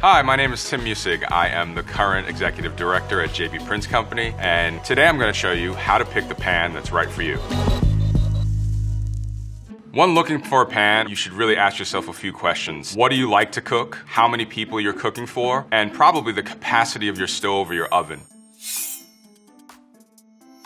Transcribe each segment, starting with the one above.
Hi, my name is Tim Musig. I am the current executive director at JB Prince Company, and today I'm going to show you how to pick the pan that's right for you. When looking for a pan, you should really ask yourself a few questions. What do you like to cook? How many people you're cooking for? And probably the capacity of your stove or your oven.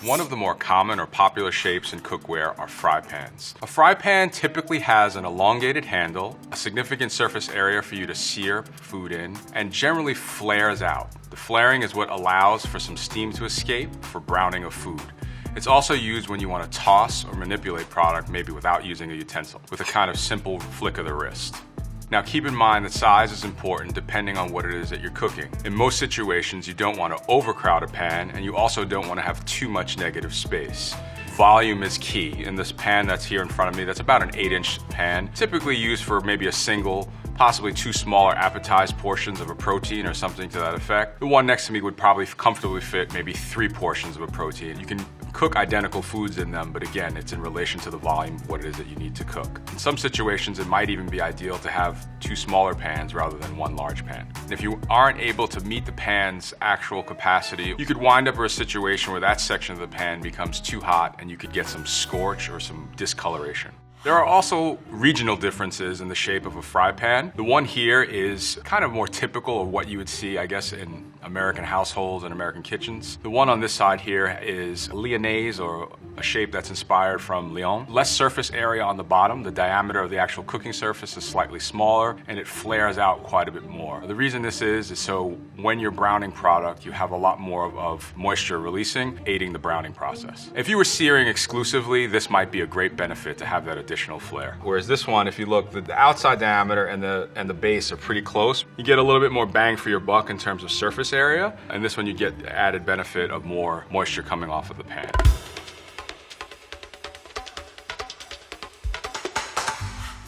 One of the more common or popular shapes in cookware are fry pans. A fry pan typically has an elongated handle, a significant surface area for you to sear food in, and generally flares out. The flaring is what allows for some steam to escape for browning of food. It's also used when you want to toss or manipulate product, maybe without using a utensil, with a kind of simple flick of the wrist. Now keep in mind that size is important depending on what it is that you're cooking. In most situations, you don't want to overcrowd a pan, and you also don't want to have too much negative space. Volume is key. In this pan that's here in front of me, that's about an 8-inch pan, typically used for maybe a single, possibly two smaller appetized portions of a protein or something to that effect. The one next to me would probably comfortably fit maybe 3 portions of a protein. You can cook identical foods in them, but again, it's in relation to the volume of what it is that you need to cook. In some situations, it might even be ideal to have 2 smaller pans rather than 1 large pan. And if you aren't able to meet the pan's actual capacity, you could wind up in a situation where that section of the pan becomes too hot and you could get some scorch or some discoloration. There are also regional differences in the shape of a fry pan. The one here is kind of more typical of what you would see, I guess, in American households and American kitchens. The one on this side here is Lyonnaise, or a shape that's inspired from Lyon. Less surface area on the bottom. The diameter of the actual cooking surface is slightly smaller, and it flares out quite a bit more. The reason this is so when you're browning product, you have a lot more of moisture releasing, aiding the browning process. If you were searing exclusively, this might be a great benefit to have that additional flare. Whereas this one, if you look, the outside diameter and the base are pretty close. You get a little bit more bang for your buck in terms of surface area, and this one you get the added benefit of more moisture coming off of the pan.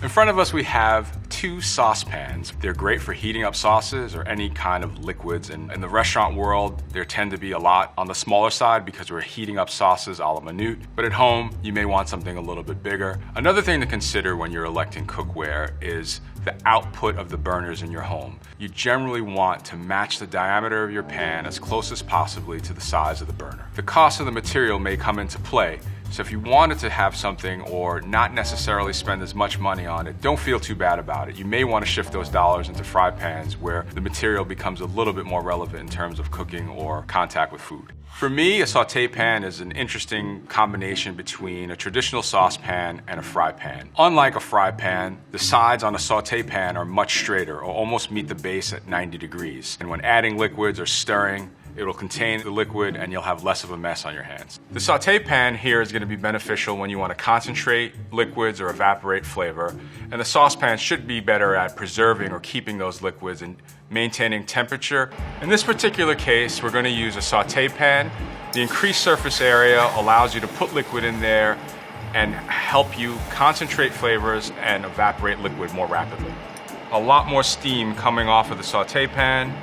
In front of us we have 2 saucepans. They're great for heating up sauces or any kind of liquids. And in the restaurant world, there tend to be a lot on the smaller side because we're heating up sauces a la minute. But at home, you may want something a little bit bigger. Another thing to consider when you're electing cookware is the output of the burners in your home. You generally want to match the diameter of your pan as close as possibly to the size of the burner. The cost of the material may come into play. So if you wanted to have something or not necessarily spend as much money on it, don't feel too bad about it. You may want to shift those dollars into fry pans where the material becomes a little bit more relevant in terms of cooking or contact with food. For me, a sauté pan is an interesting combination between a traditional saucepan and a fry pan. Unlike a fry pan, the sides on a sauté pan are much straighter or almost meet the base at 90 degrees. And when adding liquids or stirring, it'll contain the liquid and you'll have less of a mess on your hands. The sauté pan here is going to be beneficial when you want to concentrate liquids or evaporate flavor, and the saucepan should be better at preserving or keeping those liquids and maintaining temperature. In this particular case, we're going to use a sauté pan. The increased surface area allows you to put liquid in there and help you concentrate flavors and evaporate liquid more rapidly. A lot more steam coming off of the sauté pan,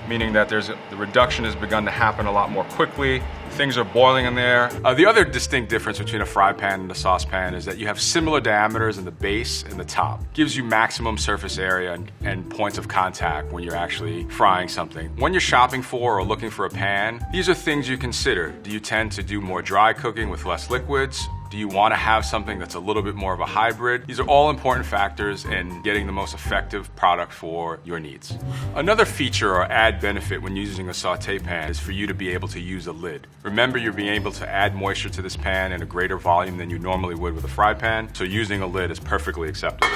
meaning that the reduction has begun to happen a lot more quickly. Things are boiling in there. The other distinct difference between a fry pan and a saucepan is that you have similar diameters in the base and the top. Gives you maximum surface area and points of contact when you're actually frying something. When you're shopping for or looking for a pan, these are things you consider. Do you tend to do more dry cooking with less liquids? Do you want to have something that's a little bit more of a hybrid? These are all important factors in getting the most effective product for your needs. Another feature or add benefit when using a sauté pan is for you to be able to use a lid. Remember, you're being able to add moisture to this pan in a greater volume than you normally would with a fry pan, so using a lid is perfectly acceptable.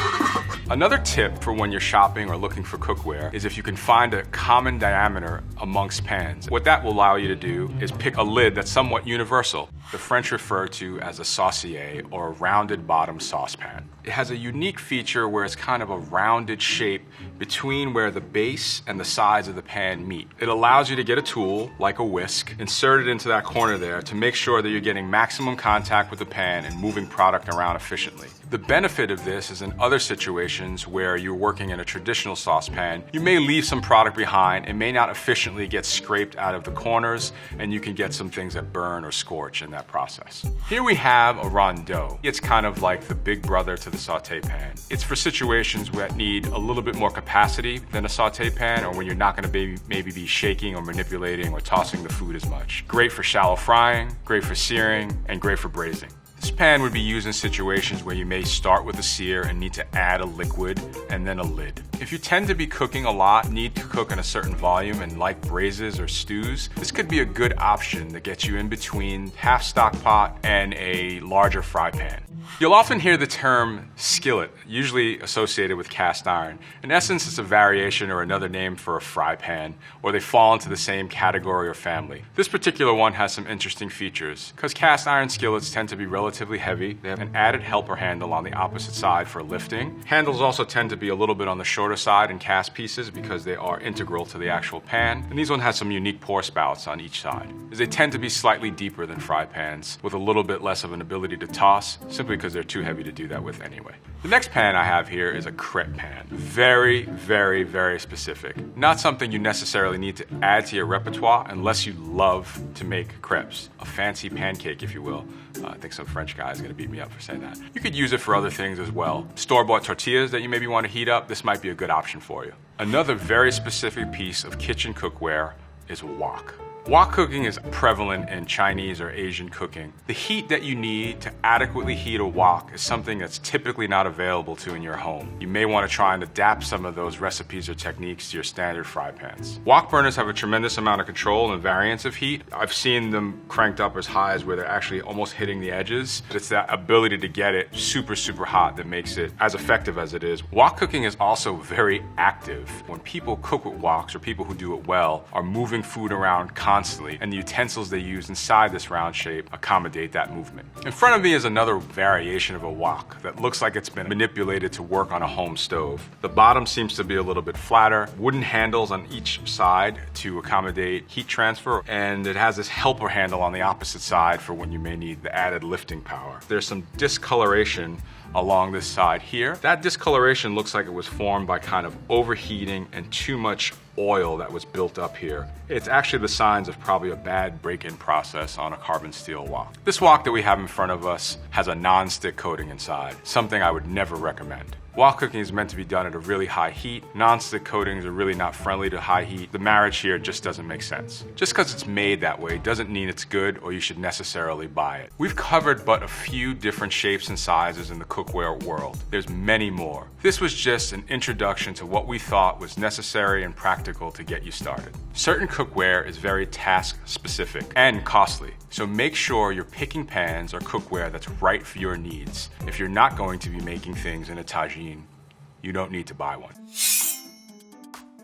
Another tip for when you're shopping or looking for cookware is if you can find a common diameter amongst pans. What that will allow you to do is pick a lid that's somewhat universal. The French refer to as a saucier, or a rounded bottom saucepan. It has a unique feature where it's kind of a rounded shape between where the base and the sides of the pan meet. It allows you to get a tool, like a whisk, insert it into that corner there to make sure that you're getting maximum contact with the pan and moving product around efficiently. The benefit of this is in other situations where you're working in a traditional saucepan, you may leave some product behind. It may not efficiently get scraped out of the corners, and you can get some things that burn or scorch in that process. Here we have a rondeau. It's kind of like the big brother to the sauté pan. It's for situations that need a little bit more capacity than a sauté pan, or when you're not going to maybe be shaking or manipulating or tossing the food as much. Great for shallow frying, great for searing, and great for braising. This pan would be used in situations where you may start with a sear and need to add a liquid and then a lid. If you tend to be cooking a lot, need to cook in a certain volume and like braises or stews, this could be a good option that gets you in between half stock pot and a larger fry pan. You'll often hear the term skillet, usually associated with cast iron. In essence, it's a variation or another name for a fry pan, or they fall into the same category or family. This particular one has some interesting features. Because cast iron skillets tend to be relatively heavy, they have an added helper handle on the opposite side for lifting. Handles also tend to be a little bit on the shorter side in cast pieces because they are integral to the actual pan. And these ones have some unique pour spouts on each side. They tend to be slightly deeper than fry pans, with a little bit less of an ability to toss, simply because they're too heavy to do that with anyway. The next pan I have here is a crepe pan. Very, very, very specific. Not something you necessarily need to add to your repertoire unless you love to make crepes. A fancy pancake, if you will. I think some French guy is going to beat me up for saying that. You could use it for other things as well. Store-bought tortillas that you maybe want to heat up, this might be a good option for you. Another very specific piece of kitchen cookware is wok. Wok cooking is prevalent in Chinese or Asian cooking. The heat that you need to adequately heat a wok is something that's typically not available to in your home. You may want to try and adapt some of those recipes or techniques to your standard fry pans. Wok burners have a tremendous amount of control and variance of heat. I've seen them cranked up as high as where they're actually almost hitting the edges. It's that ability to get it super, super hot that makes it as effective as it is. Wok cooking is also very active. When people cook with woks, or people who do it well, are moving food around constantly, and the utensils they use inside this round shape accommodate that movement. In front of me is another variation of a wok that looks like it's been manipulated to work on a home stove. The bottom seems to be a little bit flatter, wooden handles on each side to accommodate heat transfer, and it has this helper handle on the opposite side for when you may need the added lifting power. There's some discoloration along this side here. That discoloration looks like it was formed by kind of overheating and too much oil that was built up here. It's actually the signs of probably a bad break-in process on a carbon steel wok. This wok that we have in front of us has a non-stick coating inside, something I would never recommend. Wok cooking is meant to be done at a really high heat. Non-stick coatings are really not friendly to high heat. The marriage here just doesn't make sense. Just because it's made that way doesn't mean it's good or you should necessarily buy it. We've covered but a few different shapes and sizes in the cookware world. There's many more. This was just an introduction to what we thought was necessary and practical to get you started. Certain cookware is very task specific and costly, so make sure you're picking pans or cookware that's right for your needs. If you're not going to be making things in a tagine, you don't need to buy one.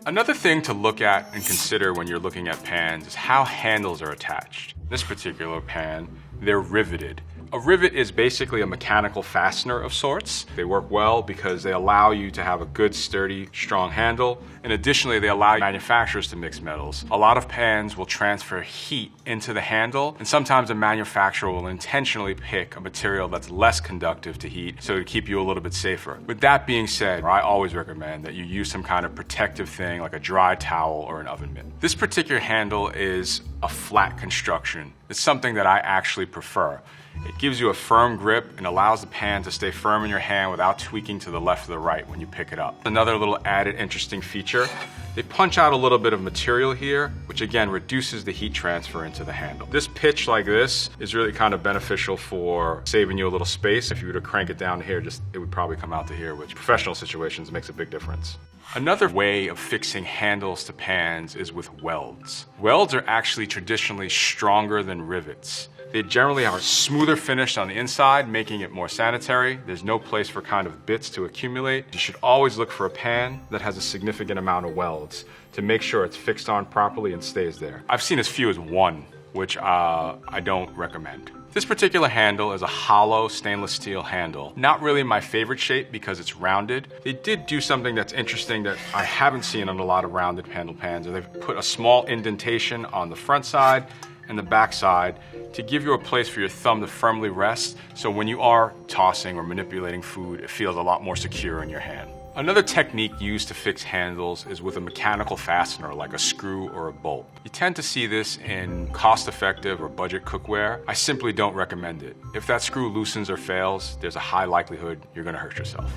Another thing to look at and consider when you're looking at pans is how handles are attached. This particular pan, they're riveted. A rivet is basically a mechanical fastener of sorts. They work well because they allow you to have a good, sturdy, strong handle. And additionally, they allow manufacturers to mix metals. A lot of pans will transfer heat into the handle, and sometimes a manufacturer will intentionally pick a material that's less conductive to heat, so to keep you a little bit safer. With that being said, I always recommend that you use some kind of protective thing like a dry towel or an oven mitt. This particular handle is a flat construction. It's something that I actually prefer. It gives you a firm grip and allows the pan to stay firm in your hand without tweaking to the left or the right when you pick it up. Another little added interesting feature, they punch out a little bit of material here, which again reduces the heat transfer into the handle. This pitch like this is really kind of beneficial for saving you a little space. If you were to crank it down here, it would probably come out to here, which professional situations makes a big difference. Another way of fixing handles to pans is with welds. Welds are actually traditionally stronger than rivets. They generally are smoother finish on the inside, making it more sanitary. There's no place for kind of bits to accumulate. You should always look for a pan that has a significant amount of welds to make sure it's fixed on properly and stays there. I've seen as few as one which I don't recommend. This particular handle is a hollow stainless steel handle. Not really my favorite shape because it's rounded. They did do something that's interesting that I haven't seen on a lot of rounded handle pans, and they've put a small indentation on the front side and the back side to give you a place for your thumb to firmly rest, so when you are tossing or manipulating food, it feels a lot more secure in your hand. Another technique used to fix handles is with a mechanical fastener like a screw or a bolt. You tend to see this in cost-effective or budget cookware. I simply don't recommend it. If that screw loosens or fails, there's a high likelihood you're going to hurt yourself.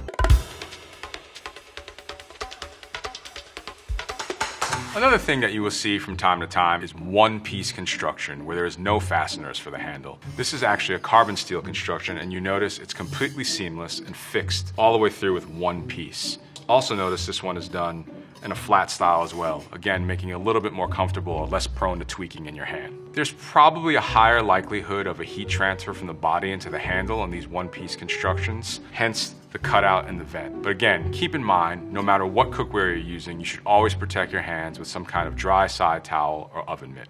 Another thing that you will see from time to time is one-piece construction, where there is no fasteners for the handle. This is actually a carbon steel construction, and you notice it's completely seamless and fixed all the way through with one piece. Also notice this one is done in a flat style as well, again making it a little bit more comfortable or less prone to tweaking in your hand. There's probably a higher likelihood of a heat transfer from the body into the handle on these one-piece constructions, hence the cutout and the vent. But again, keep in mind, no matter what cookware you're using, you should always protect your hands with some kind of dry side towel or oven mitt.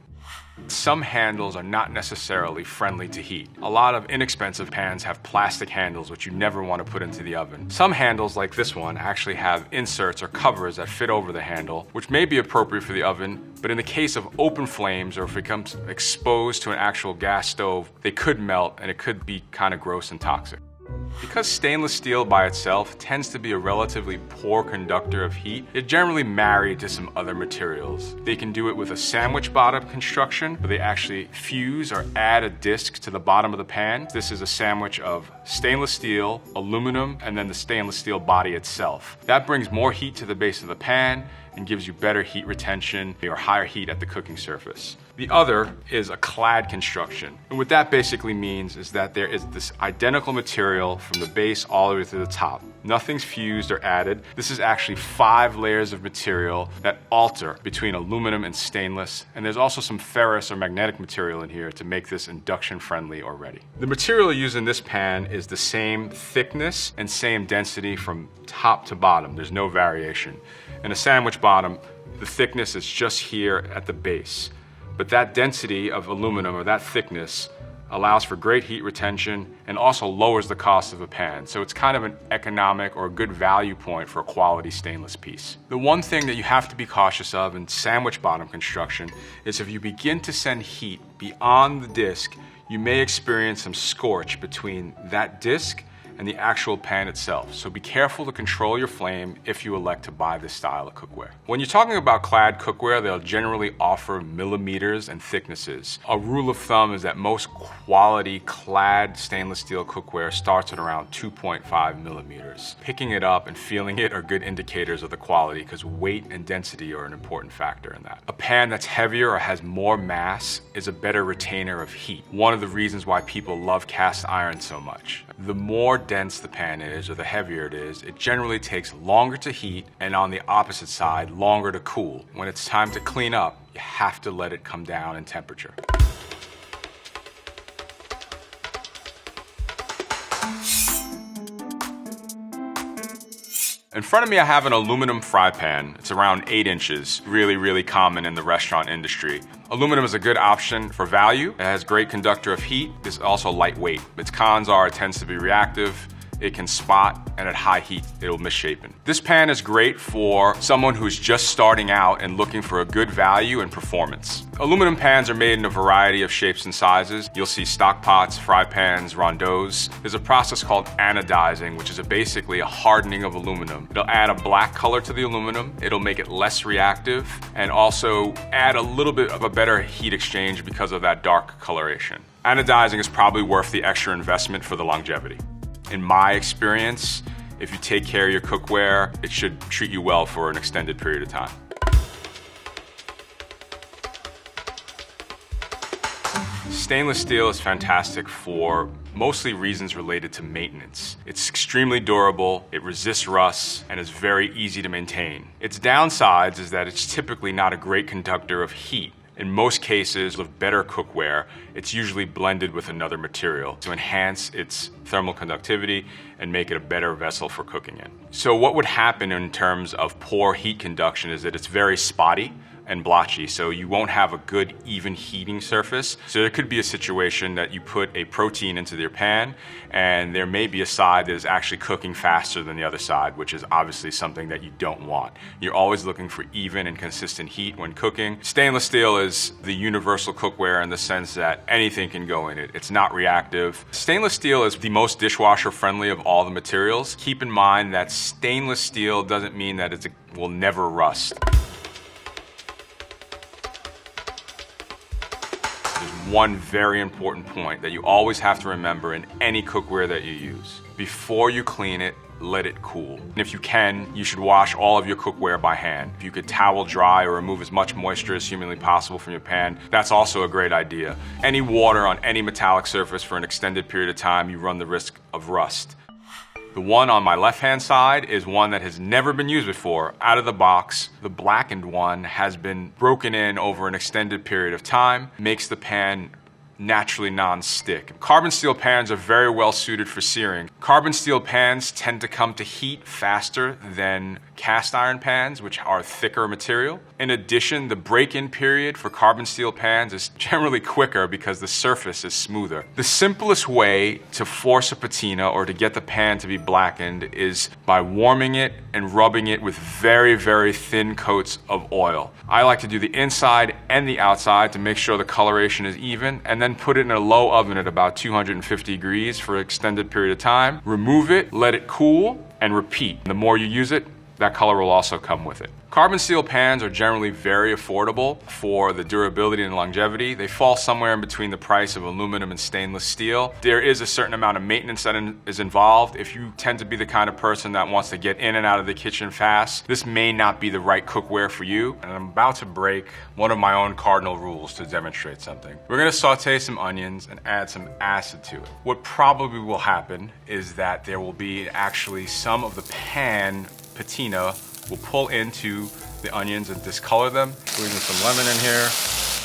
Some handles are not necessarily friendly to heat. A lot of inexpensive pans have plastic handles which you never want to put into the oven. Some handles, like this one, actually have inserts or covers that fit over the handle, which may be appropriate for the oven, but in the case of open flames or if it becomes exposed to an actual gas stove, they could melt and it could be kind of gross and toxic. Because stainless steel by itself tends to be a relatively poor conductor of heat, it's generally married to some other materials. They can do it with a sandwich bottom construction, where they actually fuse or add a disc to the bottom of the pan. This is a sandwich of stainless steel, aluminum, and then the stainless steel body itself. That brings more heat to the base of the pan and gives you better heat retention or higher heat at the cooking surface. The other is a clad construction. And what that basically means is that there is this identical material from the base all the way to the top. Nothing's fused or added. This is actually 5 layers of material that alter between aluminum and stainless. And there's also some ferrous or magnetic material in here to make this induction friendly already. The material used in this pan is the same thickness and same density from top to bottom. There's no variation. In a sandwich bottom, the thickness is just here at the base. But that density of aluminum, or that thickness, allows for great heat retention and also lowers the cost of a pan. So it's kind of an economic or a good value point for a quality stainless piece. The one thing that you have to be cautious of in sandwich bottom construction is if you begin to send heat beyond the disc, you may experience some scorch between that disc and the actual pan itself. So be careful to control your flame if you elect to buy this style of cookware. When you're talking about clad cookware, they'll generally offer millimeters and thicknesses. A rule of thumb is that most quality clad stainless steel cookware starts at around 2.5 millimeters. Picking it up and feeling it are good indicators of the quality because weight and density are an important factor in that. A pan that's heavier or has more mass is a better retainer of heat. One of the reasons why people love cast iron so much. The more dense the pan is, or the heavier it is, it generally takes longer to heat, and on the opposite side, longer to cool. When it's time to clean up, you have to let it come down in temperature. In front of me, I have an aluminum fry pan. It's around 8 inches, really common in the restaurant industry. Aluminum is a good option for value. It has great conductor of heat. It's also lightweight. Its cons are it tends to be reactive, it can spot, and at high heat, it'll misshapen. This pan is great for someone who's just starting out and looking for a good value and performance. Aluminum pans are made in a variety of shapes and sizes. You'll see stock pots, fry pans, rondeaus. There's a process called anodizing, which is basically a hardening of aluminum. It'll add a black color to the aluminum. It'll make it less reactive and also add a little bit of a better heat exchange because of that dark coloration. Anodizing is probably worth the extra investment for the longevity. In my experience, if you take care of your cookware, it should treat you well for an extended period of time. Stainless steel is fantastic for mostly reasons related to maintenance. It's extremely durable, it resists rust, and is very easy to maintain. Its downsides is that it's typically not a great conductor of heat. In most cases of better cookware, it's usually blended with another material to enhance its thermal conductivity and make it a better vessel for cooking in. So what would happen in terms of poor heat conduction is that it's very spotty and blotchy, so you won't have a good even heating surface. So there could be a situation that you put a protein into your pan and there may be a side that is actually cooking faster than the other side, which is obviously something that you don't want. You're always looking for even and consistent heat when cooking. Stainless steel is the universal cookware in the sense that anything can go in it. It's not reactive. Stainless steel is the most dishwasher friendly of all the materials. Keep in mind that stainless steel doesn't mean that it will never rust. One very important point that you always have to remember in any cookware that you use. Before you clean it, let it cool. And if you can, you should wash all of your cookware by hand. If you could towel dry or remove as much moisture as humanly possible from your pan, that's also a great idea. Any water on any metallic surface for an extended period of time, you run the risk of rust. The one on my left-hand side is one that has never been used before. Out of the box, the blackened one has been broken in over an extended period of time, makes the pan naturally non-stick. Carbon steel pans are very well suited for searing. Carbon steel pans tend to come to heat faster than cast iron pans, which are thicker material. In addition, the break-in period for carbon steel pans is generally quicker because the surface is smoother. The simplest way to force a patina or to get the pan to be blackened is by warming it and rubbing it with very, very thin coats of oil. I like to do the inside and the outside to make sure the coloration is even, and then put it in a low oven at about 250 degrees for an extended period of time. Remove it, let it cool, and repeat. The more you use it, that color will also come with it. Carbon steel pans are generally very affordable for the durability and longevity. They fall somewhere in between the price of aluminum and stainless steel. There is a certain amount of maintenance that is involved. If you tend to be the kind of person that wants to get in and out of the kitchen fast, this may not be the right cookware for you. And I'm about to break one of my own cardinal rules to demonstrate something. We're gonna saute some onions and add some acid to it. What probably will happen is that there will be actually some of the pan patina will pull into the onions and discolor them. Squeezing some lemon in here.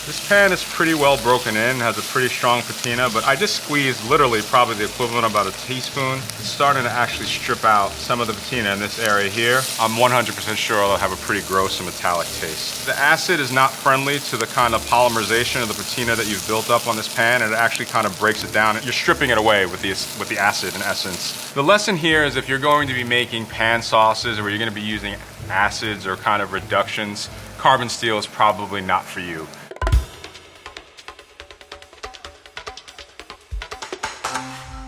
This pan is pretty well broken in, has a pretty strong patina, but I just squeezed literally probably the equivalent of about a teaspoon. It's starting to actually strip out some of the patina in this area here. I'm 100% sure it'll have a pretty gross and metallic taste. The acid is not friendly to the kind of polymerization of the patina that you've built up on this pan, and it actually kind of breaks it down. You're stripping it away with the acid in essence. The lesson here is if you're going to be making pan sauces or you're going to be using acids or kind of reductions, carbon steel is probably not for you.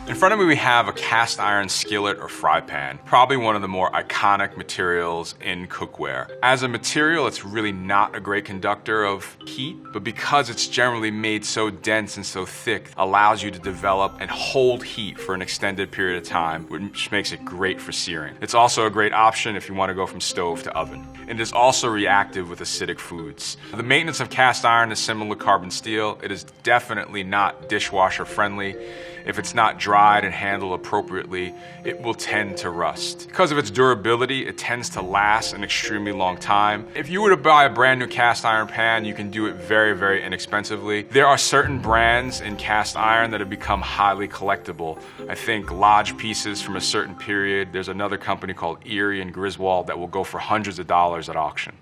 In front of me we have a cast iron skillet or fry pan, probably one of the more iconic materials in cookware. As a material, it's really not a great conductor of heat, but because it's generally made so dense and so thick, allows you to develop and hold heat for an extended period of time, which makes it great for searing. It's also a great option if you want to go from stove to oven. It is also reactive with acidic foods. The maintenance of cast iron is similar to carbon steel. It is definitely not dishwasher friendly. If it's not dried and handled appropriately, it will tend to rust. Because of its durability, it tends to last an extremely long time. If you were to buy a brand new cast iron pan, you can do it very, very inexpensively. There are certain brands in cast iron that have become highly collectible. I think Lodge pieces from a certain period. There's another company called Erie and Griswold that will go for hundreds of dollars at auction.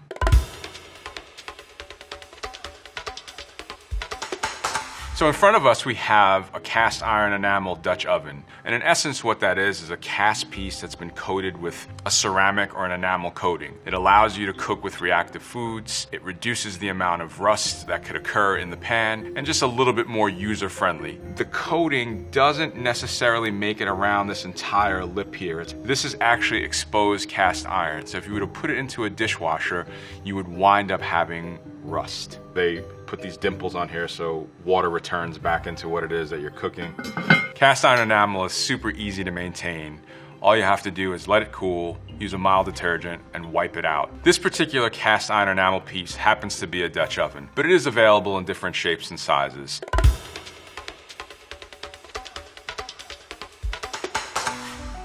So in front of us we have a cast iron enamel Dutch oven. And in essence what that is a cast piece that's been coated with a ceramic or an enamel coating. It allows you to cook with reactive foods, it reduces the amount of rust that could occur in the pan, and just a little bit more user-friendly. The coating doesn't necessarily make it around this entire lip here. This is actually exposed cast iron. So if you were to put it into a dishwasher, you would wind up having rust. They put these dimples on here so water returns back into what it is that you're cooking. Cast iron enamel is super easy to maintain. All you have to do is let it cool, use a mild detergent, and wipe it out. This particular cast iron enamel piece happens to be a Dutch oven, but it is available in different shapes and sizes.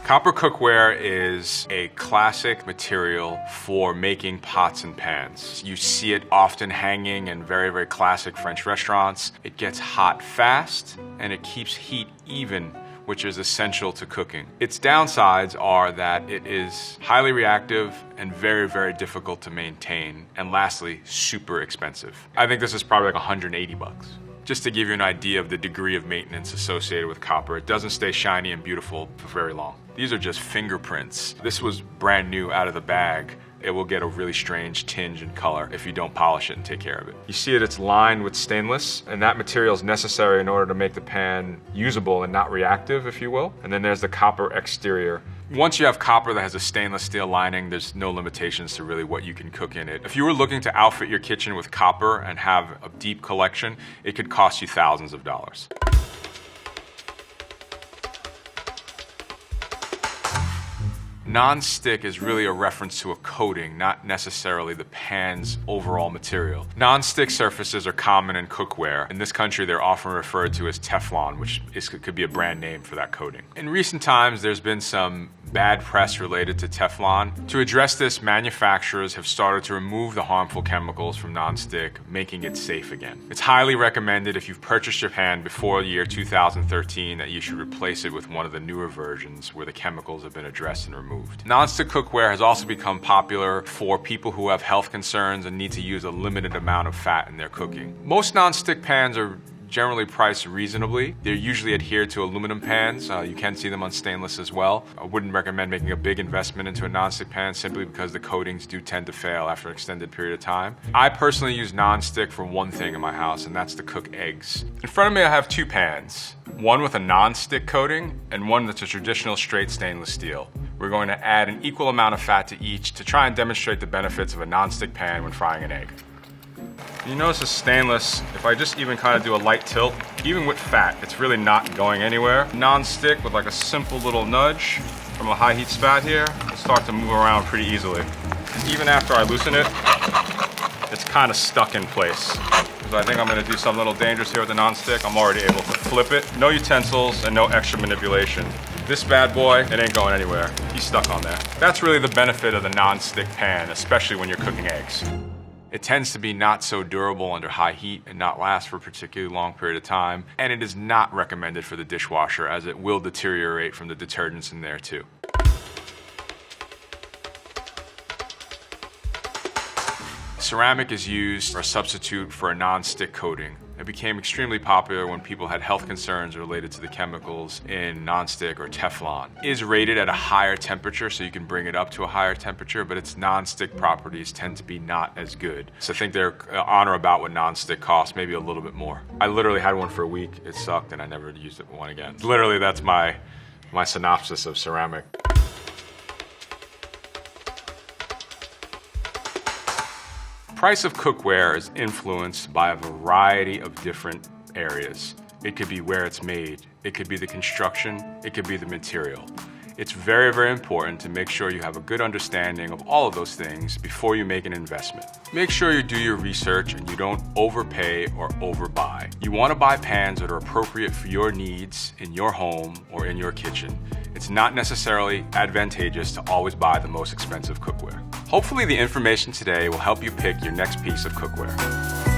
Copper cookware is a classic material for making pots and pans. You see it often hanging in very, very classic French restaurants. It gets hot fast and it keeps heat even which is essential to cooking. Its downsides are that it is highly reactive and very, very difficult to maintain, and lastly, super expensive. I think this is probably like 180 bucks. Just to give you an idea of the degree of maintenance associated with copper, it doesn't stay shiny and beautiful for very long. These are just fingerprints. This was brand new out of the bag. It will get a really strange tinge in color if you don't polish it and take care of it. You see it's lined with stainless, and that material is necessary in order to make the pan usable and not reactive, if you will. And then there's the copper exterior. Once you have copper that has a stainless steel lining, there's no limitations to really what you can cook in it. If you were looking to outfit your kitchen with copper and have a deep collection, it could cost you thousands of dollars. Non-stick is really a reference to a coating, not necessarily the pan's overall material. Non-stick surfaces are common in cookware. In this country, they're often referred to as Teflon, which could be a brand name for that coating. In recent times, there's been some bad press related to Teflon. To address this, manufacturers have started to remove the harmful chemicals from non-stick, making it safe again. It's highly recommended if you've purchased your pan before the year 2013 that you should replace it with one of the newer versions where the chemicals have been addressed and removed. Non-stick cookware has also become popular for people who have health concerns and need to use a limited amount of fat in their cooking. Most non-stick pans are generally priced reasonably. They're usually adhered to aluminum pans. You can see them on stainless as well. I wouldn't recommend making a big investment into a non-stick pan simply because the coatings do tend to fail after an extended period of time. I personally use non-stick for one thing in my house, and that's to cook eggs. In front of me I have two pans, one with a non-stick coating and one that's a traditional straight stainless steel. We're going to add an equal amount of fat to each to try and demonstrate the benefits of a non-stick pan when frying an egg. You notice the stainless, if I just even kind of do a light tilt, even with fat, it's really not going anywhere. Non-stick with like a simple little nudge from a high heat spat here, it'll start to move around pretty easily. And even after I loosen it, it's kind of stuck in place. So I think I'm going to do something a little dangerous here with the non-stick. I'm already able to flip it. No utensils and no extra manipulation. This bad boy, it ain't going anywhere. He's stuck on there. That's really the benefit of the non-stick pan, especially when you're cooking eggs. It tends to be not so durable under high heat and not last for a particularly long period of time, and it is not recommended for the dishwasher as it will deteriorate from the detergents in there too. Ceramic is used for a substitute for a non-stick coating. It became extremely popular when people had health concerns related to the chemicals in non-stick or Teflon. It is rated at a higher temperature, so you can bring it up to a higher temperature, but its non-stick properties tend to be not as good. So I think they're on or about what non-stick costs, maybe a little bit more. I literally had one for a week, it sucked, and I never used it one again. Literally, that's my synopsis of ceramic. Price of cookware is influenced by a variety of different areas. It could be where it's made, it could be the construction, it could be the material. It's very, very important to make sure you have a good understanding of all of those things before you make an investment. Make sure you do your research and you don't overpay or overbuy. You want to buy pans that are appropriate for your needs in your home or in your kitchen. It's not necessarily advantageous to always buy the most expensive cookware. Hopefully the information today will help you pick your next piece of cookware.